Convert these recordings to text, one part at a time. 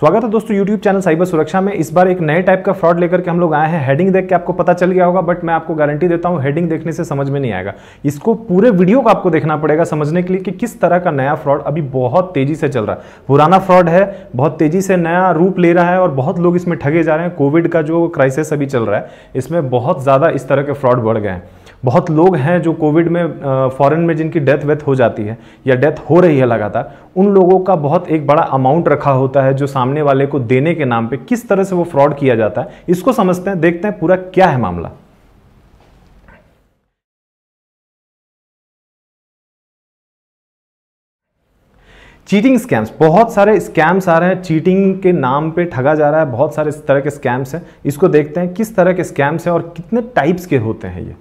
स्वागत है दोस्तों YouTube चैनल साइबर सुरक्षा में। इस बार एक नए टाइप का फ्रॉड लेकर के हम लोग आए हैं। हेडिंग देख के आपको पता चल गया होगा, बट मैं आपको गारंटी देता हूं हेडिंग देखने से समझ में नहीं आएगा। इसको पूरे वीडियो को आपको देखना पड़ेगा समझने के लिए कि किस तरह का नया फ्रॉड अभी बहुत तेजी से चल रहा है। पुराना फ्रॉड है, बहुत तेजी से नया रूप ले रहा है और बहुत लोग इसमें ठगे जा रहे हैं। कोविड का जो क्राइसिस अभी चल रहा है, इसमें बहुत ज़्यादा इस तरह के फ्रॉड बढ़ गए हैं। बहुत लोग हैं जो कोविड में फॉरेन में जिनकी डेथ हो जाती है या डेथ हो रही है लगातार, उन लोगों का बहुत एक बड़ा अमाउंट रखा होता है जो सामने वाले को देने के नाम पे किस तरह से वो फ्रॉड किया जाता है। इसको समझते हैं, देखते हैं पूरा क्या है मामला। चीटिंग स्कैम्स, बहुत सारे स्कैम्स आ रहे हैं, चीटिंग के नाम पे ठगा जा रहा है। बहुत सारे इस तरह के स्कैम्स हैं। इसको देखते हैं किस तरह के स्कैम्स हैं और कितने टाइप्स के होते हैं। ये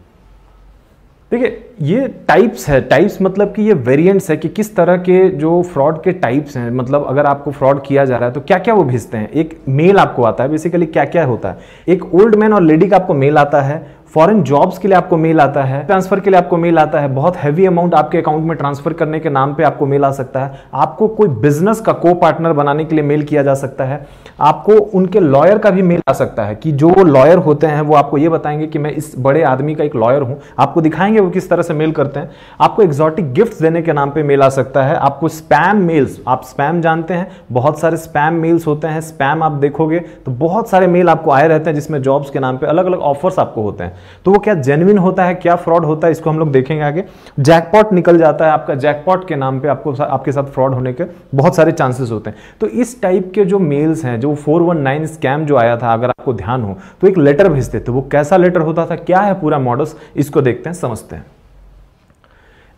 देखिए, ये टाइप्स है। टाइप्स मतलब कि ये वेरिएंट्स है कि किस तरह के जो फ्रॉड के टाइप्स हैं। मतलब अगर आपको फ्रॉड किया जा रहा है तो क्या क्या वो भेजते हैं। एक मेल आपको आता है, बेसिकली क्या क्या होता है। एक ओल्ड मैन और लेडी का आपको मेल आता है, फॉरेन जॉब्स के लिए आपको मेल आता है, ट्रांसफर के लिए आपको मेल आता है, बहुत हैवी अमाउंट आपके अकाउंट में ट्रांसफर करने के नाम पे आपको मेल आ सकता है। आपको कोई बिजनेस का को पार्टनर बनाने के लिए मेल किया जा सकता है। आपको उनके लॉयर का भी मेल आ सकता है कि जो वो लॉयर होते हैं वो आपको ये बताएंगे कि मैं इस बड़े आदमी का एक लॉयर हूं। आपको दिखाएंगे वो किस तरह से मेल करते हैं। आपको एक्सोटिक गिफ्ट्स देने के नाम पे मेल आ सकता है। आपको स्पैम मेल्स, आप स्पैम जानते हैं, बहुत सारे स्पैम मेल्स होते हैं। स्पैम आप देखोगे तो बहुत सारे मेल आपको आए रहते हैं जिसमें जॉब्स के नाम पे अलग अलग ऑफर्स आपको होते हैं। तो वो क्या जेन्युइन होता है, क्या फ्रॉड होता है, इसको हम लोग देखेंगे आगे। जैकपॉट निकल जाता है आपका, जैकपॉट के नाम पे आपके साथ फ्रॉड होने के बहुत सारे चांसेस होते हैं। तो इस टाइप के जो मेल्स हैं, जो 419 स्कैम जो आया था, अगर आपको ध्यान हो तो एक लेटर भेजते थे। वो कैसा लेटर होता था, क्या है पूरा मॉडल्स, इसको देखते हैं, समझते हैं।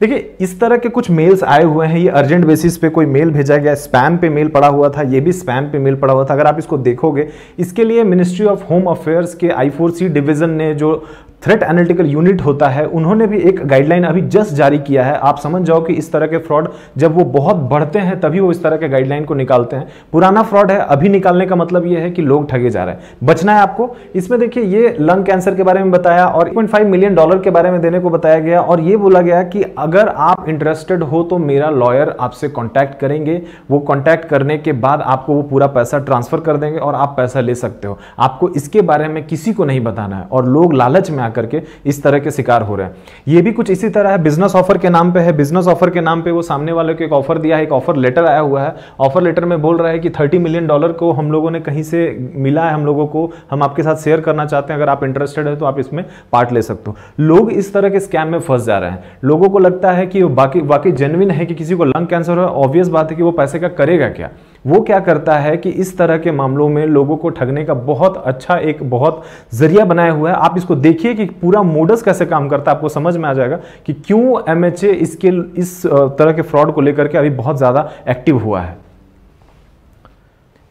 देखिए, इस तरह के कुछ मेल्स आए हुए हैं। ये अर्जेंट बेसिस पे कोई मेल भेजा गया, स्पैम पे मेल पड़ा हुआ था, ये भी स्पैम पे मेल पड़ा हुआ था। अगर आप इसको देखोगे, इसके लिए मिनिस्ट्री ऑफ होम अफेयर्स के I4C डिवीजन ने, जो थ्रेट एनालिटिकल यूनिट होता है, उन्होंने भी एक गाइडलाइन अभी जस्ट जारी किया है। आप समझ जाओ कि इस तरह के फ्रॉड जब वो बहुत बढ़ते हैं तभी वो इस तरह के गाइडलाइन को निकालते हैं। पुराना फ्रॉड है, अभी निकालने का मतलब ये है कि लोग ठगे जा रहे हैं, बचना है आपको। इसमें देखिए, ये लंग कैंसर के बारे में बताया और $1.5 मिलियन के बारे में देने को बताया गया और ये बोला गया कि अगर आप इंटरेस्टेड हो तो मेरा लॉयर आपसे कॉन्टैक्ट करेंगे। वो कॉन्टैक्ट करने के बाद आपको वो पूरा पैसा ट्रांसफर कर देंगे और आप पैसा ले सकते हो। आपको इसके बारे में किसी को नहीं बताना है। और लोग लालच में करके इस तरह के शिकार हो रहे हैं। ये भी कुछ इसी तरह है, बिजनेस ऑफर के नाम पे है। बिजनेस ऑफर के नाम पे वो सामने वाले को एक ऑफर दिया है, एक ऑफर लेटर आया हुआ है। ऑफर लेटर में बोल रहा है कि $30 मिलियन को हम लोगों ने कहीं से मिला है, हम लोगों को, हम आपके साथ शेयर करना चाहते हैं। अगर आप इंटरेस्टेड है तो आप इसमें पार्ट ले सकते हो। लोग इस तरह के स्कैम में फंस जा रहे हैं। लोगों को लगता है कि वाकई जेन्युइन है कि किसी को लंग कैंसर है, ऑब्वियस बात है कि वो पैसे का करेगा क्या। वो क्या करता है कि इस तरह के मामलों में लोगों को ठगने का बहुत अच्छा एक बहुत जरिया बनाया हुआ है। आप इसको देखिए कि पूरा मोडस कैसे काम करता है, आपको समझ में आ जाएगा कि क्यों MHA इस तरह के फ्रॉड को लेकर के अभी बहुत ज्यादा एक्टिव हुआ है।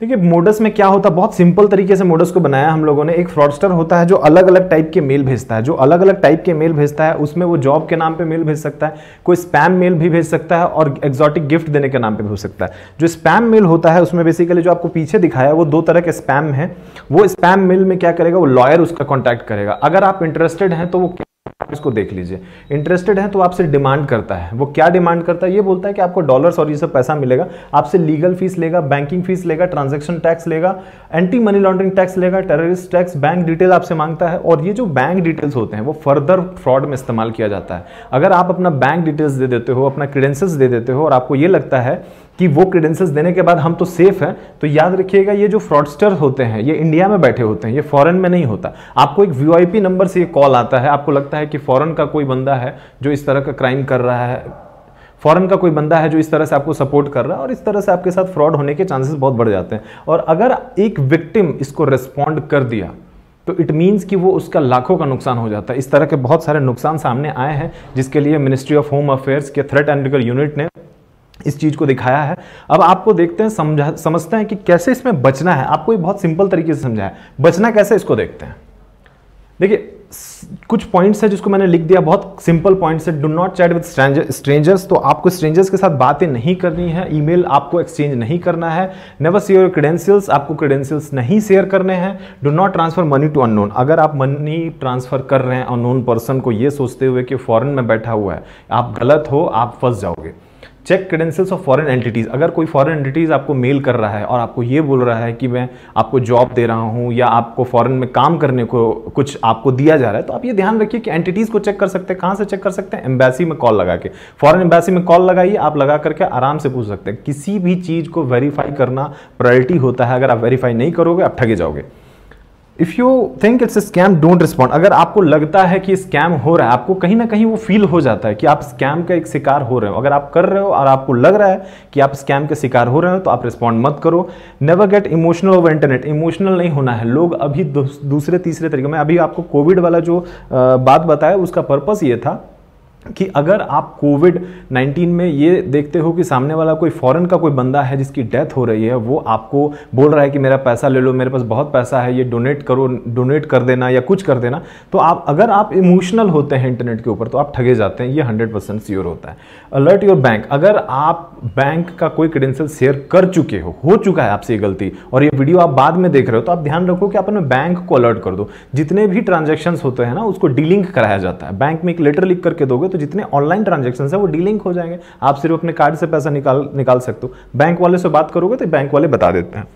देखिए, मोडस में क्या होता है, बहुत सिंपल तरीके से मोडस को बनाया हम लोगों ने। एक फ्रॉडस्टर होता है जो अलग अलग टाइप के मेल भेजता है। जो अलग अलग टाइप के मेल भेजता है उसमें वो जॉब के नाम पे मेल भेज सकता है, कोई स्पैम मेल भी भेज सकता है और एक्सोटिक गिफ्ट देने के नाम पे भेज सकता है। जो स्पैम मेल होता है उसमें बेसिकली जो आपको पीछे दिखाया है वो 2 तरह के स्पैम है। वो स्पैम मेल में क्या करेगा, वो लॉयर उसका कॉन्टैक्ट करेगा। अगर आप इंटरेस्टेड हैं तो वो इसको देख लीजिए। इंटरेस्टेड है तो आपसे डिमांड करता है। वो क्या डिमांड करता है, ये बोलता है कि आपको डॉलर्स और ये सब पैसा मिलेगा, आपसे लीगल फीस लेगा, बैंकिंग फीस लेगा, ट्रांजैक्शन टैक्स लेगा, एंटी मनी लॉन्ड्रिंग टैक्स लेगा, टेररिस्ट टैक्स, बैंक डिटेल आपसे मांगता है। और ये जो बैंक डिटेल्स होते हैं वो फर्दर फ्रॉड में इस्तेमाल किया जाता है। अगर आप अपना बैंक डिटेल्स दे देते हो, अपना क्रेडेंशियल्स दे देते हो और आपको ये लगता है कि वो क्रेडेंशियल्स देने के बाद हम तो सेफ हैं, तो याद रखिएगा ये जो फ्रॉडस्टर होते हैं ये इंडिया में बैठे होते हैं, ये फॉरेन में नहीं होता। आपको एक VIP नंबर से ये कॉल आता है, आपको लगता है कि फॉरेन का कोई बंदा है जो इस तरह का क्राइम कर रहा है, फॉरेन का कोई बंदा है जो इस तरह से आपको सपोर्ट कर रहा है और इस तरह से आपके साथ फ्रॉड होने के चांसेस बहुत बढ़ जाते हैं। और अगर एक विक्टिम इसको रिस्पॉन्ड कर दिया तो इट मीन्स कि वो उसका लाखों का नुकसान हो जाता है। इस तरह के बहुत सारे नुकसान सामने आए हैं जिसके लिए मिनिस्ट्री ऑफ होम अफेयर्स के थ्रेट एनालिटिकल यूनिट ने इस चीज को दिखाया है। अब आपको देखते हैं, समझते हैं कि कैसे इसमें बचना है। आपको ये बहुत सिंपल तरीके से समझाया, बचना कैसे, इसको देखते हैं। देखिए, कुछ पॉइंट्स है जिसको मैंने लिख दिया, बहुत सिंपल पॉइंट्स है। Do not chat with strangers, तो आपको स्ट्रेंजर्स के साथ बातें नहीं करनी है। ईमेल आपको एक्सचेंज नहीं करना है। नेवर शेयर क्रेडेंशियल्स, आपको क्रेडेंशियल्स नहीं शेयर करने हैं। Do not transfer money to unknown, अगर आप मनी ट्रांसफर कर रहे हैं अननोन पर्सन को ये सोचते हुए कि फॉरेन में बैठा हुआ है, आप गलत हो, आप फंस जाओगे। Check credentials of foreign entities. अगर कोई फॉरेन एंटिटीज आपको मेल कर रहा है और आपको ये बोल रहा है कि मैं आपको जॉब दे रहा हूं या आपको फॉरेन में काम करने को कुछ आपको दिया जा रहा है, तो आप ये ध्यान रखिए कि एंटिटीज को चेक कर सकते हैं। कहां से चेक कर सकते हैं? एम्बेसी में कॉल लगा के, फॉरेन एम्बेसी में कॉल लगाइए, आप लगा करके आराम से पूछ सकते हैं। किसी भी चीज को वेरीफाई करना प्रायोरिटी होता है। अगर आप वेरीफाई नहीं करोगे आप ठगे जाओगे। If you think it's scam, don't respond. अगर आपको लगता है कि स्कैम हो रहा है, आपको कहीं ना कहीं वो फील हो जाता है कि आप स्कैम का एक शिकार हो रहे हो, अगर आप कर रहे हो और आपको लग रहा है कि आप स्कैम के शिकार हो रहे हो, तो आप रिस्पॉन्ड मत करो। Never get emotional over internet. Emotional नहीं होना है। लोग अभी दूसरे तीसरे तरीके में, अभी आपको कोविड वाला जो बात बताया उसका पर्पस ये था कि अगर आप कोविड-19 में ये देखते हो कि सामने वाला कोई फॉरेन का कोई बंदा है जिसकी डेथ हो रही है, वो आपको बोल रहा है कि मेरा पैसा ले लो, मेरे पास बहुत पैसा है, ये डोनेट करो, डोनेट कर देना या कुछ कर देना, तो अगर आप इमोशनल होते हैं इंटरनेट के ऊपर तो आप ठगे जाते हैं। ये 100% श्योर होता है। Alert your bank. अगर आप बैंक का कोई क्रेडेंशियल शेयर कर चुके हो चुका है आपसे ये गलती, और ये वीडियो आप बाद में देख रहे हो, तो आप ध्यान रखो कि आप अपने बैंक को अलर्ट कर दो। जितने भी ट्रांजेक्शन होते हैं ना, उसको डीलिंक कराया जाता है। बैंक में एक लेटर लिख करके दोगे तो जितने ऑनलाइन ट्रांजैक्शन है वो डीलिंक हो जाएंगे। आप सिर्फ अपने कार्ड से पैसा निकाल सकते हो। बैंक वाले से बात करोगे तो बैंक वाले बता देते हैं।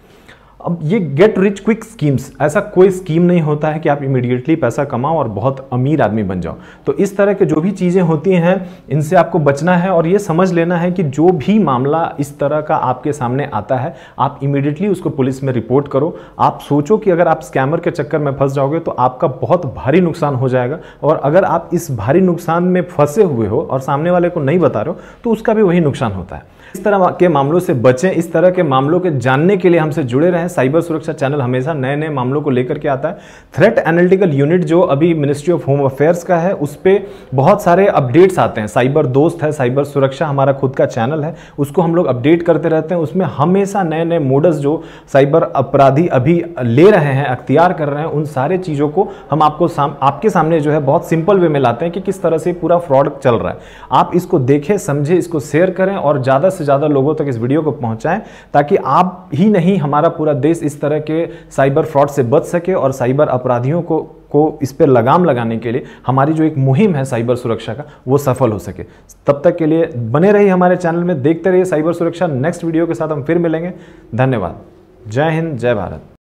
अब ये गेट रिच क्विक स्कीम्स, ऐसा कोई स्कीम नहीं होता है कि आप इमीडिएटली पैसा कमाओ और बहुत अमीर आदमी बन जाओ। तो इस तरह के जो भी चीज़ें होती हैं इनसे आपको बचना है और ये समझ लेना है कि जो भी मामला इस तरह का आपके सामने आता है आप इमीडिएटली उसको पुलिस में रिपोर्ट करो। आप सोचो कि अगर आप स्कैमर के चक्कर में फंस जाओगे तो आपका बहुत भारी नुकसान हो जाएगा, और अगर आप इस भारी नुकसान में फंसे हुए हो और सामने वाले को नहीं बता रहे हो तो उसका भी वही नुकसान होता है। इस तरह के मामलों से बचें। इस तरह के मामलों के जानने के लिए हमसे जुड़े रहें। साइबर सुरक्षा चैनल हमेशा नए नए मामलों को लेकर के आता है। थ्रेट एनालिटिकल यूनिट जो अभी मिनिस्ट्री ऑफ होम अफेयर्स का है, उस पर बहुत सारे अपडेट्स आते हैं। साइबर दोस्त है, साइबर सुरक्षा हमारा खुद का चैनल है, उसको हम लोग अपडेट करते रहते हैं। उसमें हमेशा नए नए मोडस जो साइबर अपराधी अभी ले रहे हैं, अख्तियार कर रहे हैं, उन सारे चीज़ों को हम आपके सामने जो है बहुत सिंपल वे में लाते हैं कि किस तरह से पूरा फ्रॉड चल रहा है। आप इसको देखें, समझें, इसको शेयर करें और ज़्यादा से ज़्यादा लोगों तक इस वीडियो को पहुंचाएं, ताकि आप ही नहीं हमारा पूरा देश इस तरह के साइबर फ्रॉड से बच सके और साइबर अपराधियों को इस पर लगाम लगाने के लिए हमारी जो एक मुहिम है साइबर सुरक्षा का वो सफल हो सके। तब तक के लिए बने रहिए हमारे चैनल में, देखते रहिए साइबर सुरक्षा। नेक्स्ट वीडियो के साथ हम फिर मिलेंगे। धन्यवाद। जय हिंद, जय भारत।